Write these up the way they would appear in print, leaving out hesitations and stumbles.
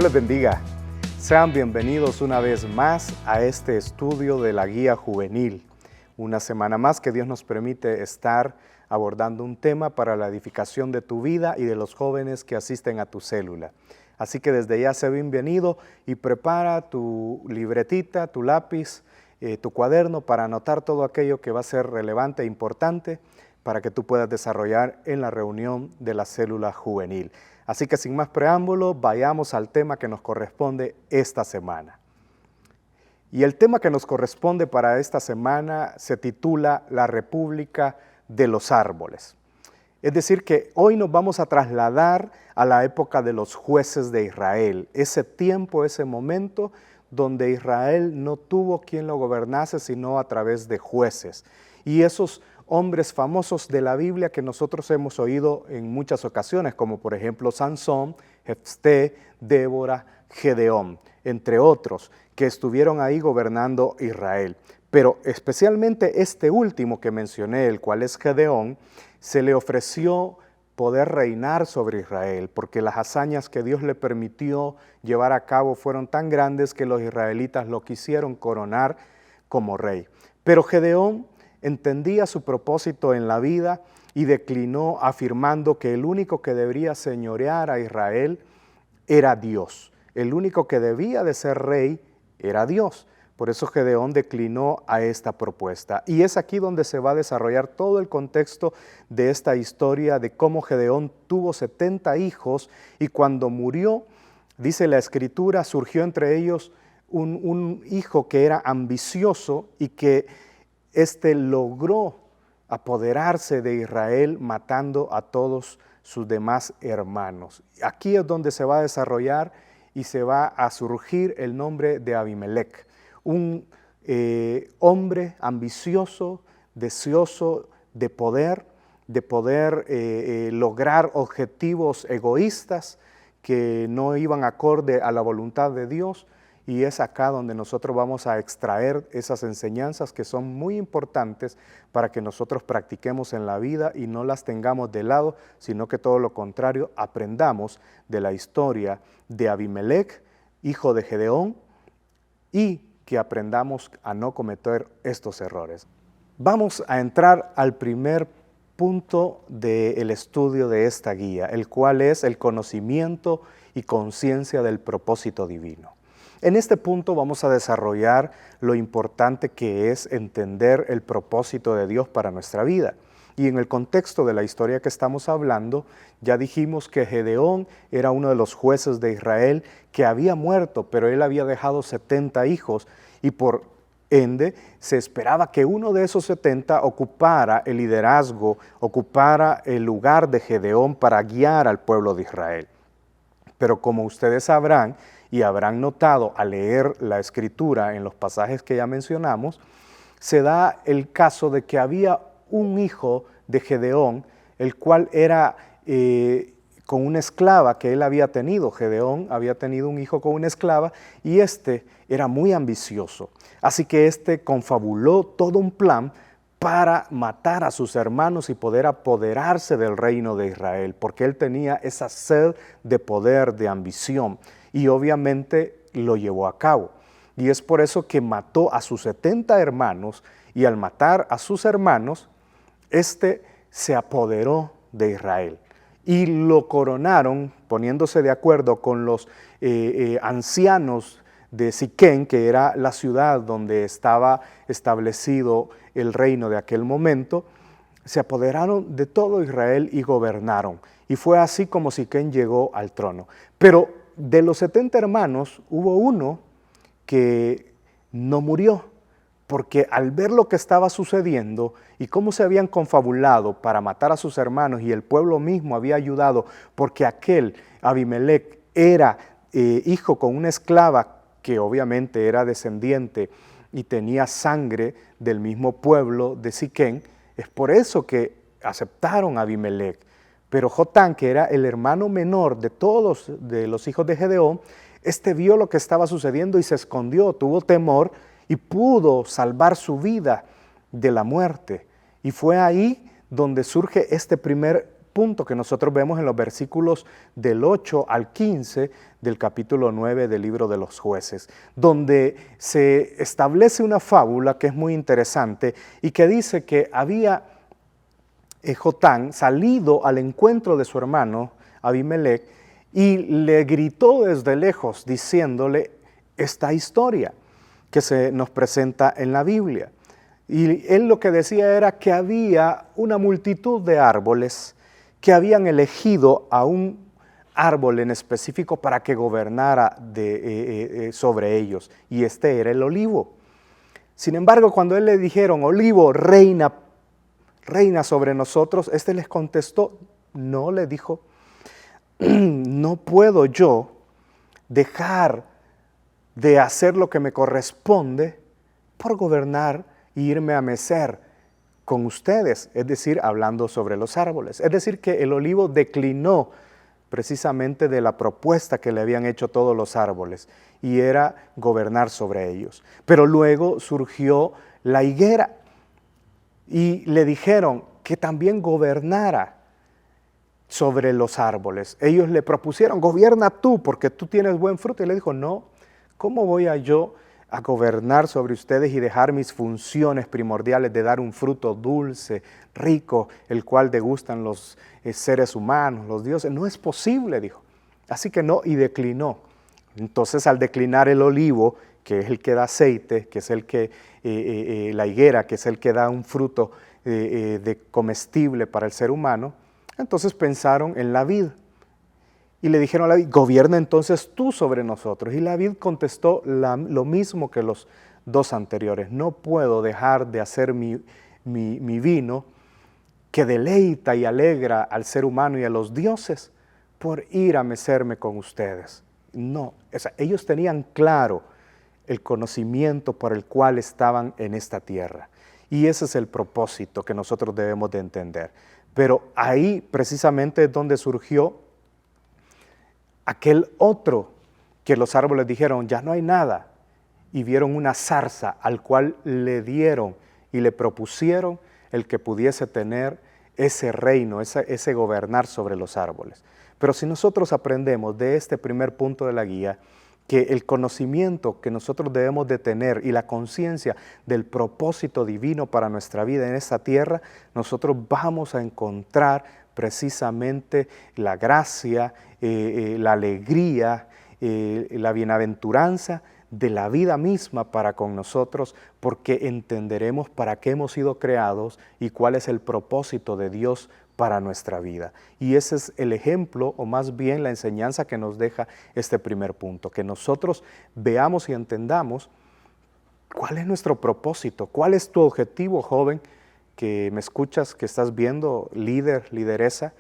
les bendiga. Sean bienvenidos una vez más a este estudio de la Guía Juvenil. Una semana más que Dios nos permite estar abordando un tema para la edificación de tu vida y de los jóvenes que asisten a tu célula. Así que desde ya sé bienvenido y prepara tu libretita, tu lápiz, tu cuaderno para anotar todo aquello que va a ser relevante e importante para que tú puedas desarrollar en la reunión de la célula juvenil. Así que sin más preámbulo, vayamos al tema que nos corresponde esta semana. Y el tema que nos corresponde para esta semana se titula La República de los Árboles. Es decir, que hoy nos vamos a trasladar a la época de los jueces de Israel, ese tiempo, ese momento donde Israel no tuvo quien lo gobernase sino a través de jueces. Y esos hombres famosos de la Biblia que nosotros hemos oído en muchas ocasiones, como por ejemplo Sansón, Jefté, Débora, Gedeón, entre otros, que estuvieron ahí gobernando Israel. Pero especialmente este último que mencioné, el cual es Gedeón, se le ofreció poder reinar sobre Israel, porque las hazañas que Dios le permitió llevar a cabo fueron tan grandes que los israelitas lo quisieron coronar como rey. Pero Gedeón entendía su propósito en la vida y declinó afirmando que el único que debería señorear a Israel era Dios. El único que debía de ser rey era Dios. Por eso Gedeón declinó a esta propuesta. Y es aquí donde se va a desarrollar todo el contexto de esta historia de cómo Gedeón tuvo 70 hijos y cuando murió, dice la Escritura, surgió entre ellos un hijo que era ambicioso y que logró apoderarse de Israel matando a todos sus demás hermanos. Aquí es donde se va a desarrollar y se va a surgir el nombre de Abimelec, un hombre ambicioso, deseoso de poder lograr objetivos egoístas que no iban acorde a la voluntad de Dios. Y es acá donde nosotros vamos a extraer esas enseñanzas que son muy importantes para que nosotros practiquemos en la vida y no las tengamos de lado, sino que todo lo contrario, aprendamos de la historia de Abimelec, hijo de Gedeón, y que aprendamos a no cometer estos errores. Vamos a entrar al primer punto del estudio de esta guía, el cual es el conocimiento y conciencia del propósito divino. En este punto vamos a desarrollar lo importante que es entender el propósito de Dios para nuestra vida. Y en el contexto de la historia que estamos hablando, ya dijimos que Gedeón era uno de los jueces de Israel que había muerto, pero él había dejado 70 hijos y por ende se esperaba que uno de esos 70 ocupara el liderazgo, ocupara el lugar de Gedeón para guiar al pueblo de Israel. Pero como ustedes sabrán, y habrán notado al leer la Escritura en los pasajes que ya mencionamos, se da el caso de que había un hijo de Gedeón, el cual era con una esclava que él había tenido. Gedeón había tenido un hijo con una esclava y era muy ambicioso. Así que confabuló todo un plan para matar a sus hermanos y poder apoderarse del reino de Israel, porque él tenía esa sed de poder, de ambición. Y obviamente lo llevó a cabo. Y es por eso que mató a sus 70 hermanos y al matar a sus hermanos, se apoderó de Israel. Y lo coronaron poniéndose de acuerdo con los ancianos de Siquén, que era la ciudad donde estaba establecido el reino de aquel momento. Se apoderaron de todo Israel y gobernaron. Y fue así como Siquén llegó al trono. Pero de los 70 hermanos, hubo uno que no murió, porque al ver lo que estaba sucediendo y cómo se habían confabulado para matar a sus hermanos y el pueblo mismo había ayudado, porque aquel Abimelec era hijo con una esclava que obviamente era descendiente y tenía sangre del mismo pueblo de Siquén, es por eso que aceptaron a Abimelec. Pero Jotán, que era el hermano menor de todos de los hijos de Gedeón, vio lo que estaba sucediendo y se escondió, tuvo temor y pudo salvar su vida de la muerte. Y fue ahí donde surge este primer punto que nosotros vemos en los versículos del 8 al 15 del capítulo 9 del libro de los Jueces, donde se establece una fábula que es muy interesante y que dice que había Jotán salido al encuentro de su hermano Abimelech y le gritó desde lejos diciéndole esta historia que se nos presenta en la Biblia. Y él lo que decía era que había una multitud de árboles que habían elegido a un árbol en específico para que gobernara sobre ellos, y este era el olivo. Sin embargo, cuando él le dijeron, olivo, reina sobre nosotros, este les contestó, no, le dijo, no puedo yo dejar de hacer lo que me corresponde por gobernar e irme a mecer con ustedes, es decir, hablando sobre los árboles. Es decir, que el olivo declinó precisamente de la propuesta que le habían hecho todos los árboles, y era gobernar sobre ellos. Pero luego surgió la higuera, y le dijeron que también gobernara sobre los árboles. Ellos le propusieron, gobierna tú, porque tú tienes buen fruto. Y le dijo, no, ¿cómo voy yo a gobernar sobre ustedes y dejar mis funciones primordiales de dar un fruto dulce, rico, el cual degustan los seres humanos, los dioses? No es posible, dijo. Así que no, y declinó. Entonces, al declinar el olivo, que es el que da aceite, que es el que, la higuera, que es el que da un fruto de comestible para el ser humano, entonces pensaron en la vid. Y le dijeron a la vid, gobierna entonces tú sobre nosotros. Y la vid contestó lo mismo que los dos anteriores. No puedo dejar de hacer mi vino que deleita y alegra al ser humano y a los dioses por ir a mecerme con ustedes. No, o sea, ellos tenían claro el conocimiento por el cual estaban en esta tierra. Y ese es el propósito que nosotros debemos de entender. Pero ahí precisamente es donde surgió aquel otro que los árboles dijeron, ya no hay nada, y vieron una zarza al cual le dieron y le propusieron el que pudiese tener ese reino, ese gobernar sobre los árboles. Pero si nosotros aprendemos de este primer punto de la guía, que el conocimiento que nosotros debemos de tener y la conciencia del propósito divino para nuestra vida en esta tierra, nosotros vamos a encontrar precisamente la gracia, la alegría, la bienaventuranza de la vida misma para con nosotros, porque entenderemos para qué hemos sido creados y cuál es el propósito de Dios para nuestra vida. Y ese es el ejemplo, o más bien la enseñanza que nos deja este primer punto, que nosotros veamos y entendamos cuál es nuestro propósito, cuál es tu objetivo, joven, que me escuchas, que estás viendo, líder, lideresa,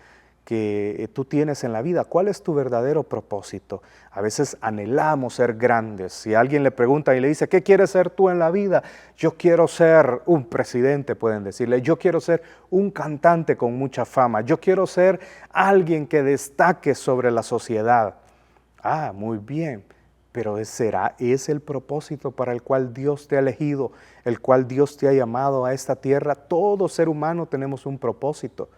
que tú tienes en la vida. ¿Cuál es tu verdadero propósito? A veces anhelamos ser grandes. Si alguien le pregunta y le dice, ¿qué quieres ser tú en la vida? Yo quiero ser un presidente, pueden decirle. Yo quiero ser un cantante con mucha fama. Yo quiero ser alguien que destaque sobre la sociedad. Ah, muy bien. Pero ¿será ese el propósito para el cual Dios te ha elegido, el cual Dios te ha llamado a esta tierra? Todo ser humano tenemos un propósito.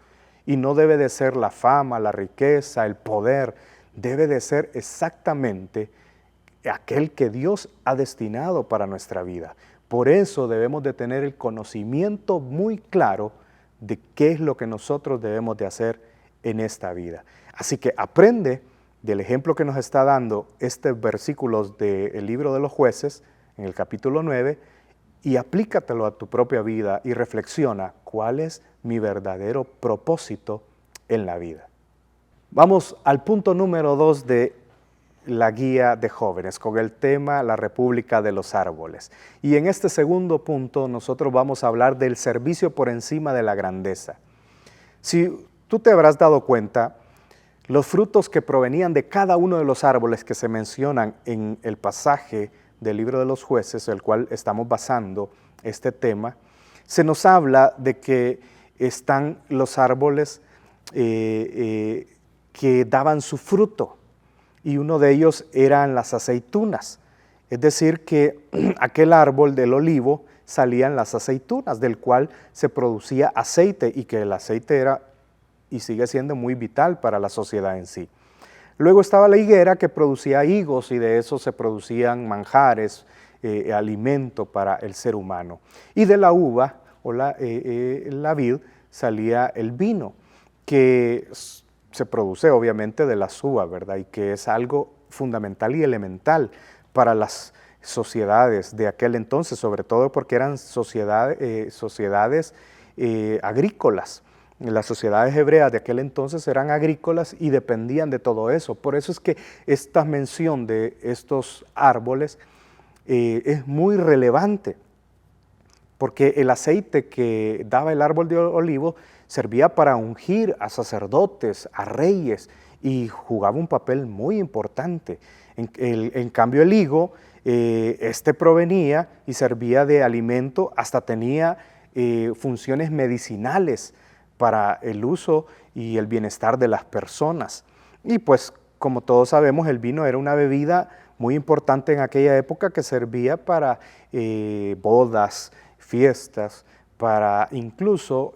Y no debe de ser la fama, la riqueza, el poder. Debe de ser exactamente aquel que Dios ha destinado para nuestra vida. Por eso debemos de tener el conocimiento muy claro de qué es lo que nosotros debemos de hacer en esta vida. Así que aprende del ejemplo que nos está dando estos versículos del libro de los Jueces, en el capítulo 9, y aplícatelo a tu propia vida y reflexiona cuál es mi verdadero propósito en la vida. Vamos al punto número 2 de la guía de jóvenes, con el tema La República de los Árboles. Y en este segundo punto nosotros vamos a hablar del servicio por encima de la grandeza. Si tú te habrás dado cuenta, los frutos que provenían de cada uno de los árboles que se mencionan en el pasaje del libro de los Jueces, el cual estamos basando este tema, se nos habla de que están los árboles que daban su fruto, y uno de ellos eran las aceitunas. Es decir, que aquel árbol del olivo salían las aceitunas, del cual se producía aceite, y que el aceite era y sigue siendo muy vital para la sociedad en sí. Luego estaba la higuera, que producía higos, y de eso se producían manjares, alimento para el ser humano. Y de la uva o la vid salía el vino, que se produce obviamente de las uvas, ¿verdad? Y que es algo fundamental y elemental para las sociedades de aquel entonces, sobre todo porque eran sociedades agrícolas. Las sociedades hebreas de aquel entonces eran agrícolas y dependían de todo eso. Por eso es que esta mención de estos árboles es muy relevante, porque el aceite que daba el árbol de olivo servía para ungir a sacerdotes, a reyes, y jugaba un papel muy importante. En cambio el higo, este provenía y servía de alimento, hasta tenía funciones medicinales para el uso y el bienestar de las personas. Y pues, como todos sabemos, el vino era una bebida muy importante en aquella época, que servía para bodas, fiestas, para incluso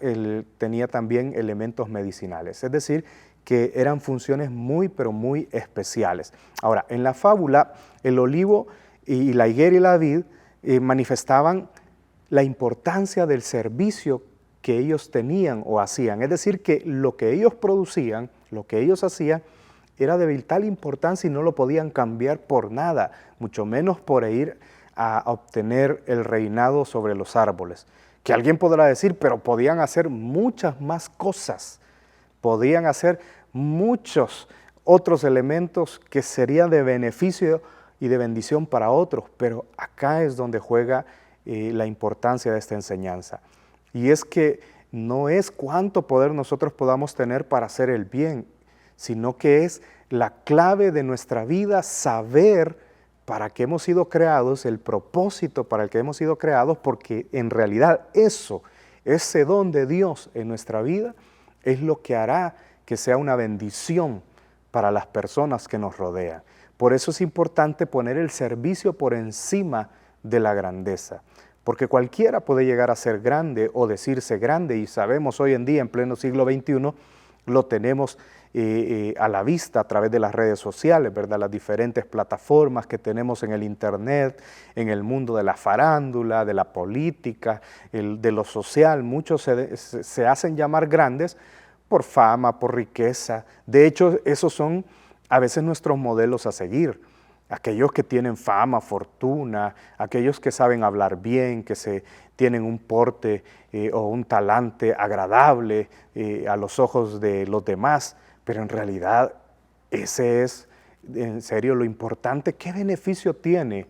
tenía también elementos medicinales, es decir, que eran funciones muy, pero muy especiales. Ahora, en la fábula, el olivo y la higuera y la vid manifestaban la importancia del servicio que ellos tenían o hacían, es decir, que lo que ellos producían, lo que ellos hacían, era de vital importancia y no lo podían cambiar por nada, mucho menos por ir a obtener el reinado sobre los árboles. Que alguien podrá decir, pero podían hacer muchas más cosas, podían hacer muchos otros elementos que serían de beneficio y de bendición para otros, pero acá es donde juega la importancia de esta enseñanza. Y es que no es cuánto poder nosotros podamos tener para hacer el bien, sino que es la clave de nuestra vida saber para qué hemos sido creados, el propósito para el que hemos sido creados, porque en realidad ese don de Dios en nuestra vida es lo que hará que sea una bendición para las personas que nos rodean. Por eso es importante poner el servicio por encima de la grandeza, porque cualquiera puede llegar a ser grande o decirse grande, y sabemos hoy en día, en pleno siglo XXI, lo tenemos a la vista a través de las redes sociales, ¿verdad? Las diferentes plataformas que tenemos en el internet, en el mundo de la farándula, de la política, de lo social. Muchos se hacen llamar grandes por fama, por riqueza. De hecho, esos son a veces nuestros modelos a seguir. Aquellos que tienen fama, fortuna, aquellos que saben hablar bien, que tienen un porte o un talante agradable a los ojos de los demás, pero en realidad ese es en serio lo importante. ¿Qué beneficio tiene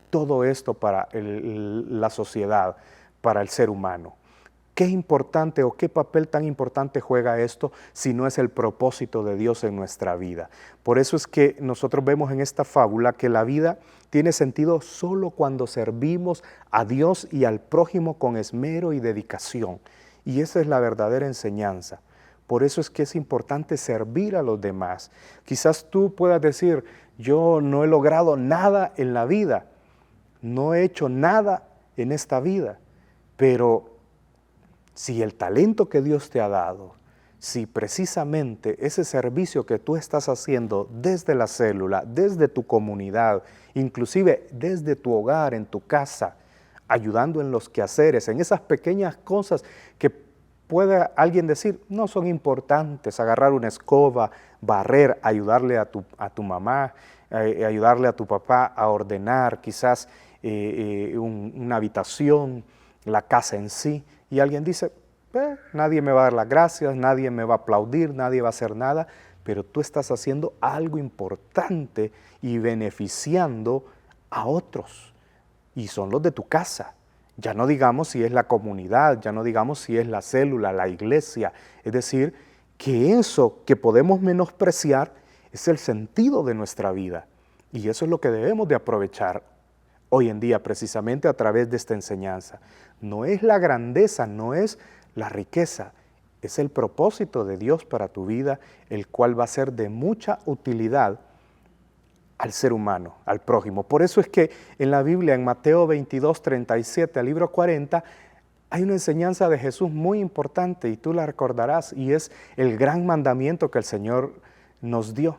todo esto para la sociedad, para el ser humano? ¿Qué importante o qué papel tan importante juega esto si no es el propósito de Dios en nuestra vida? Por eso es que nosotros vemos en esta fábula que la vida tiene sentido solo cuando servimos a Dios y al prójimo con esmero y dedicación. Y esa es la verdadera enseñanza. Por eso es que es importante servir a los demás. Quizás tú puedas decir, yo no he logrado nada en la vida, no he hecho nada en esta vida, pero si el talento que Dios te ha dado, si precisamente ese servicio que tú estás haciendo desde la célula, desde tu comunidad, inclusive desde tu hogar, en tu casa, ayudando en los quehaceres, en esas pequeñas cosas que puede alguien decir, no son importantes, agarrar una escoba, barrer, ayudarle a tu mamá, ayudarle a tu papá a ordenar quizás una habitación, la casa en sí, y alguien dice, nadie me va a dar las gracias, nadie me va a aplaudir, nadie va a hacer nada, pero tú estás haciendo algo importante y beneficiando a otros, y son los de tu casa. Ya no digamos si es la comunidad, ya no digamos si es la célula, la iglesia. Es decir, que eso que podemos menospreciar es el sentido de nuestra vida. Y eso es lo que debemos de aprovechar hoy en día precisamente a través de esta enseñanza. No es la grandeza, no es la riqueza, es el propósito de Dios para tu vida, el cual va a ser de mucha utilidad al ser humano, al prójimo. Por eso es que en la Biblia, en Mateo 22, 37 al libro 40, Hay una enseñanza de Jesús muy importante y tú la recordarás, y es el gran mandamiento que el Señor nos dio.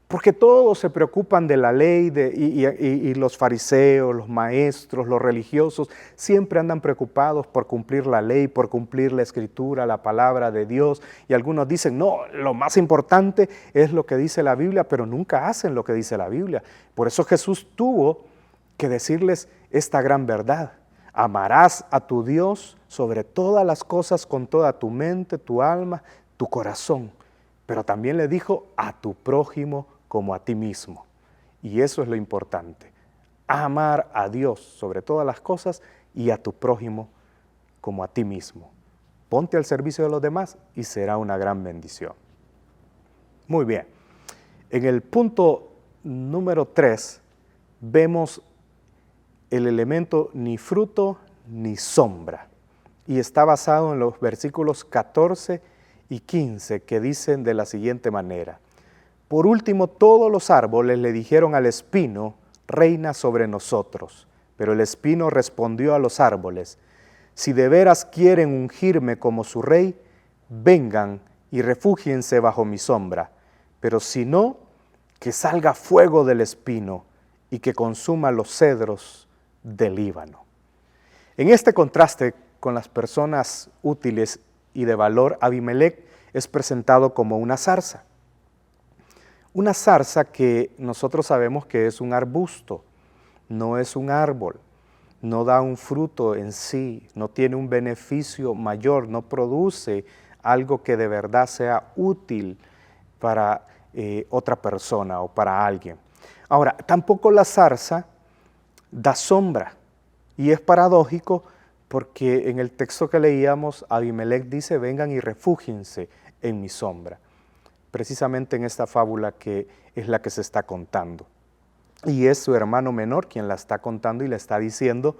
Porque todos se preocupan de la ley y los fariseos, los maestros, los religiosos, siempre andan preocupados por cumplir la ley, por cumplir la escritura, la palabra de Dios. Y algunos dicen, no, lo más importante es lo que dice la Biblia, pero nunca hacen lo que dice la Biblia. Por eso Jesús tuvo que decirles esta gran verdad. Amarás a tu Dios sobre todas las cosas con toda tu mente, tu alma, tu corazón. Pero también le dijo a tu prójimo como a ti mismo. Y eso es lo importante. Amar a Dios sobre todas las cosas y a tu prójimo como a ti mismo. Ponte al servicio de los demás y será una gran bendición. Muy bien. En el punto número 3 vemos el elemento ni fruto ni sombra. Y está basado en los versículos 14 y 15 que dicen de la siguiente manera. Por último, todos los árboles le dijeron al espino, reina sobre nosotros. Pero el espino respondió a los árboles, si de veras quieren ungirme como su rey, vengan y refúgiense bajo mi sombra. Pero si no, que salga fuego del espino y que consuma los cedros del Líbano. En este contraste con las personas útiles y de valor, Abimelec es presentado como una zarza. Una zarza que nosotros sabemos que es un arbusto, no es un árbol, no da un fruto en sí, no tiene un beneficio mayor, no produce algo que de verdad sea útil para otra persona o para alguien. Ahora, tampoco la zarza da sombra, y es paradójico porque en el texto que leíamos, Abimelec dice, vengan y refúgiense en mi sombra. Precisamente en esta fábula que es la que se está contando. Y es su hermano menor quien la está contando y le está diciendo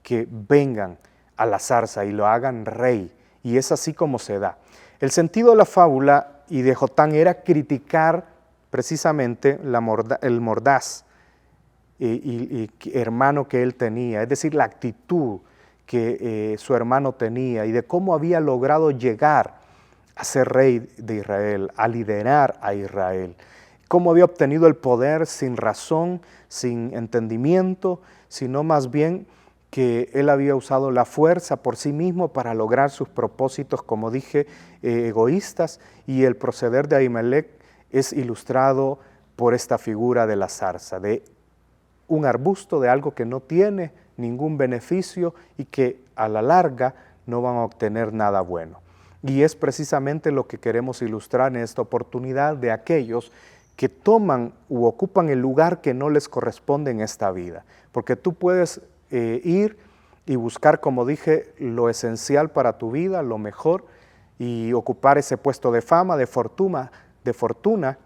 que vengan a la zarza y lo hagan rey. Y es así como se da. El sentido de la fábula y de Jotán era criticar precisamente el mordaz y hermano que él tenía, es decir, la actitud que su hermano tenía y de cómo había logrado llegar a ser rey de Israel, a liderar a Israel. Cómo había obtenido el poder sin razón, sin entendimiento, sino más bien que él había usado la fuerza por sí mismo para lograr sus propósitos, como dije, egoístas, y el proceder de Abimelec es ilustrado por esta figura de la zarza, de un arbusto, de algo que no tiene ningún beneficio y que a la larga no van a obtener nada bueno. Y es precisamente lo que queremos ilustrar en esta oportunidad de aquellos que toman u ocupan el lugar que no les corresponde en esta vida. Porque tú puedes ir y buscar, como dije, lo esencial para tu vida, lo mejor, y ocupar ese puesto de fama, de fortuna,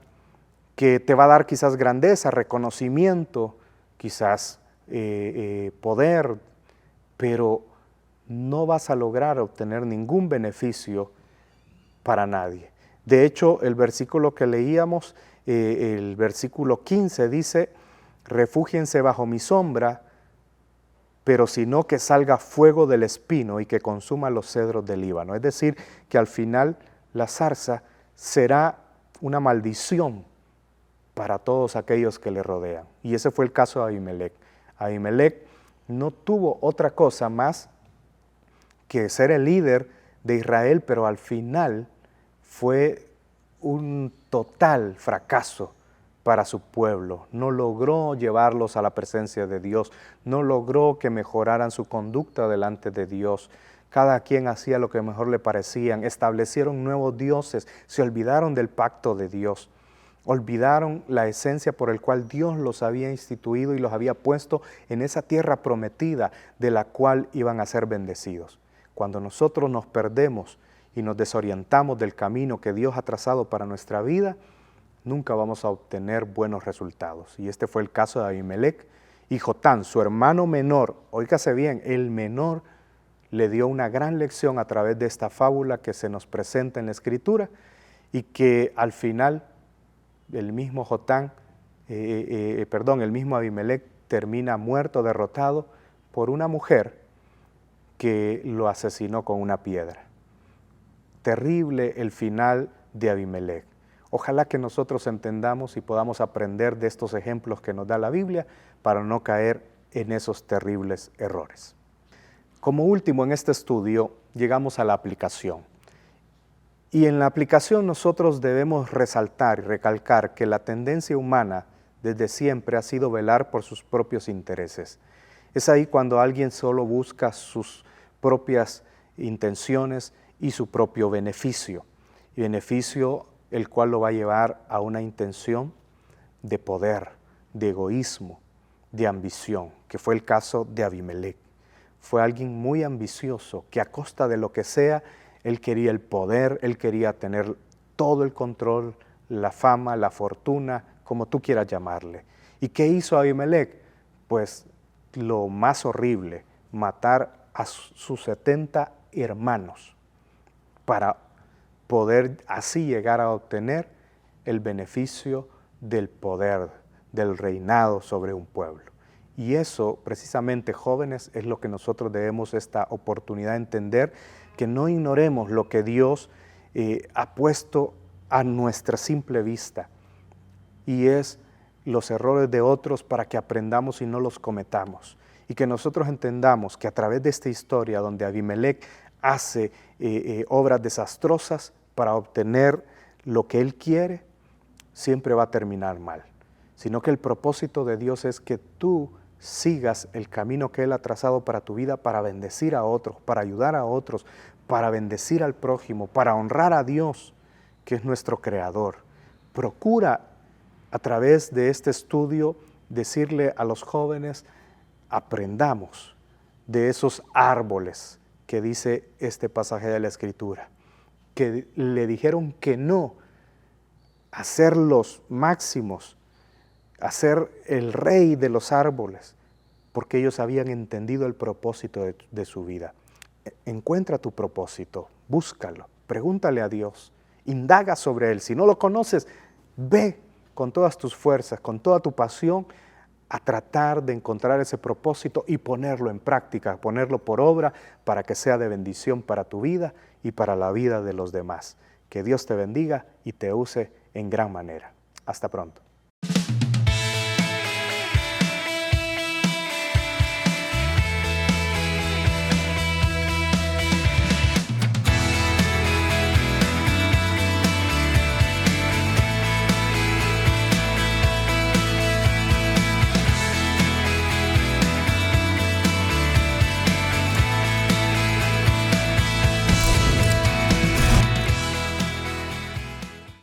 que te va a dar quizás grandeza, reconocimiento, quizás poder, pero no vas a lograr obtener ningún beneficio para nadie. De hecho, el versículo que leíamos, el versículo 15 dice, refúgiense bajo mi sombra, pero si no, que salga fuego del espino y que consuma los cedros del Líbano. Es decir, que al final la zarza será una maldición para todos aquellos que le rodean. Y ese fue el caso de Abimelec. Abimelec no tuvo otra cosa más que ser el líder de Israel, pero al final fue un total fracaso para su pueblo. No logró llevarlos a la presencia de Dios, no logró que mejoraran su conducta delante de Dios. Cada quien hacía lo que mejor le parecían, establecieron nuevos dioses, se olvidaron del pacto de Dios, olvidaron la esencia por el cual Dios los había instituido y los había puesto en esa tierra prometida de la cual iban a ser bendecidos. Cuando nosotros nos perdemos y nos desorientamos del camino que Dios ha trazado para nuestra vida, nunca vamos a obtener buenos resultados. Y este fue el caso de Abimelec. Y Jotán, su hermano menor, óigase bien, el menor le dio una gran lección a través de esta fábula que se nos presenta en la Escritura y que al final el mismo el mismo Abimelec termina muerto, derrotado por una mujer que lo asesinó con una piedra. Terrible el final de Abimelec. Ojalá que nosotros entendamos y podamos aprender de estos ejemplos que nos da la Biblia para no caer en esos terribles errores. Como último en este estudio llegamos a la aplicación. Y en la aplicación nosotros debemos resaltar y recalcar que la tendencia humana desde siempre ha sido velar por sus propios intereses. Es ahí cuando alguien solo busca sus propias intenciones y su propio beneficio. Y beneficio el cual lo va a llevar a una intención de poder, de egoísmo, de ambición, que fue el caso de Abimelec. Fue alguien muy ambicioso que a costa de lo que sea, él quería el poder, él quería tener todo el control, la fama, la fortuna, como tú quieras llamarle. ¿Y qué hizo Abimelec? Pues lo más horrible, matar a sus 70 hermanos para poder así llegar a obtener el beneficio del poder, del reinado sobre un pueblo. Y eso, precisamente, jóvenes, es lo que nosotros debemos esta oportunidad de entender, que no ignoremos lo que Dios ha puesto a nuestra simple vista, y es los errores de otros para que aprendamos y no los cometamos. Y que nosotros entendamos que a través de esta historia donde Abimelec hace obras desastrosas para obtener lo que él quiere, siempre va a terminar mal. Sino que el propósito de Dios es que tú sigas el camino que Él ha trazado para tu vida, para bendecir a otros, para ayudar a otros, para bendecir al prójimo, para honrar a Dios, que es nuestro Creador. Procura a través de este estudio decirle a los jóvenes, aprendamos de esos árboles que dice este pasaje de la Escritura, que le dijeron que no a ser los máximos, a ser el rey de los árboles, porque ellos habían entendido el propósito de su vida. Encuentra tu propósito, búscalo, pregúntale a Dios, indaga sobre Él. Si no lo conoces, ve con todas tus fuerzas, con toda tu pasión, a tratar de encontrar ese propósito y ponerlo en práctica, ponerlo por obra para que sea de bendición para tu vida y para la vida de los demás. Que Dios te bendiga y te use en gran manera. Hasta pronto.